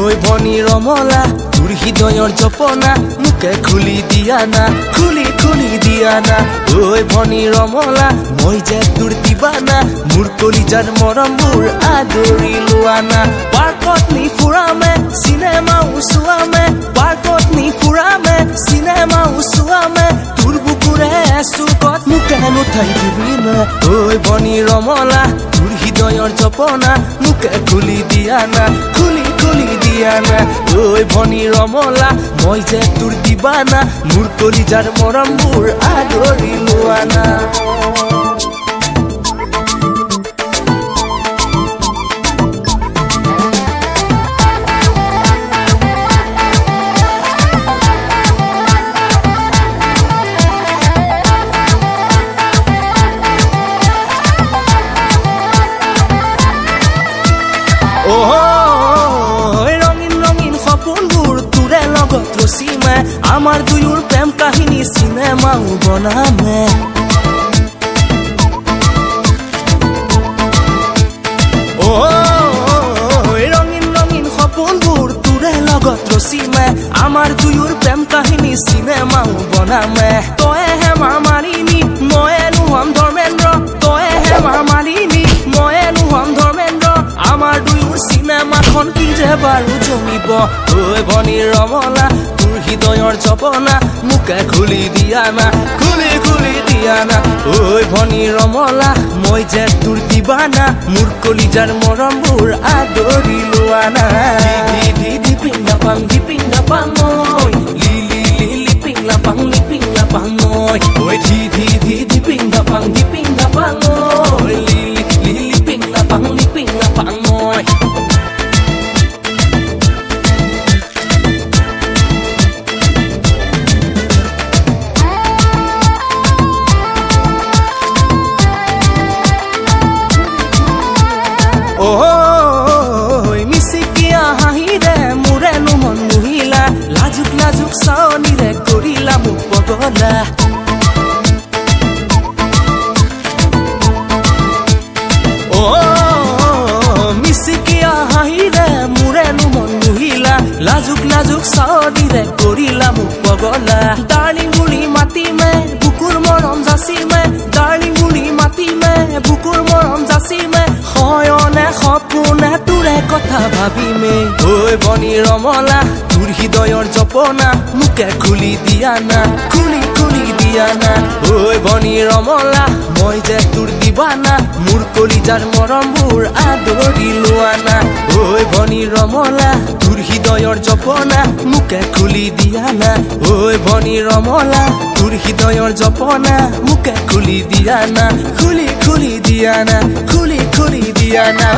ওই ভনী রমলা তোর হৃদয়র জপনা মুখে খুলি দিয়া না খুলি দিয়া না ওই ভনী রমলা মই যে তোর দিবানা মোর কলিজার মৰমবোৰ আদৰি লোৱা না পাৰ্কত নি ফুৰামে চিনেমা উচুৱামে পাৰ্কত নি ফুৰামে চিনেমা উচুৱামে তোৰ বুকুৰে চুকত মুখে নুঠাই দিবি না ওই ভনী ৰমলা তোৰ হৃদয়ৰ জপনা মুখে খুলি দিয়া না খুলি দিয়া না ওই ভনী ৰমলা মই যে তোৰ দিবানা মোৰ কলিজাৰ মৰমবোৰ আদৰি লোৱা না আমাৰ দুয়োৰ প্ৰেম কাহিনী সিনেমাও বনামে ৰঙিন ৰঙিন সপোনবোৰ তোৰে লগত ৰচিমে আমাৰ দুয়োৰ প্ৰেম কাহিনী সিনেমাও বনামে তয়ে হেমা মালিনী ময়ে নোহম ধৰ্মেন্দ্ৰ তয়ে হেমা মালিনী ময়ে নোহম ধৰ্মেন্দ্ৰ আমাৰ দুয়োৰ সিনেমাখন কি যে বাৰু জমিব ঐ ভনী ৰমলা হৃদয়ৰ জপনা মুখে খুলি দিয়া না খুলি দিয়া না ওই ভনী ৰমলা মই যে তোৰ দিবানা মোৰ কলিজাৰ মৰমবোৰ আদৰি লোৱা না পিংলা পাং মই লিলি পিংলা পাং মই ওই ধি পিংলা পাং মই লিলি পিংলা পাং মই মিচিকিয়া হাঁহিৰে মোৰে নুমন মুহিলা লাজুক চাৱনিৰে কৰিলা মোক পগলা মিচিকিয়া হাঁহিৰে মোৰে নুমন মুহিলা লাজুক চাৱনিৰে কৰিলা মোক পগলা ডাৰ্লিং বুলি মাতিমে বুকুৰ মৰম যাচিমে ডাৰ্লিং বুলি মাতিমে বুকুৰ মৰম যাচিমে হয়নে সপোনে তোৰে কথা ভাবিমে ওই ভনী ৰমলা তোৰ হৃদয়ৰ জপনা মুখে খুলি দিয়া না খুলি দিয়া না ওই ভনী ৰমলা মই যে তোৰ দিবানা মোৰ কলিজাৰ মৰমবোৰ আদৰি লোৱা না ওই ভনী ৰমলা তোৰ হৃদয়ৰ জপনা মুখে খুলি দিয়া না ওই ভনী ৰমলা তোৰ হৃদয়ৰ জপনা মুখে খুলি দিয়া না খুলি দিয়া না খুলি দিয়া না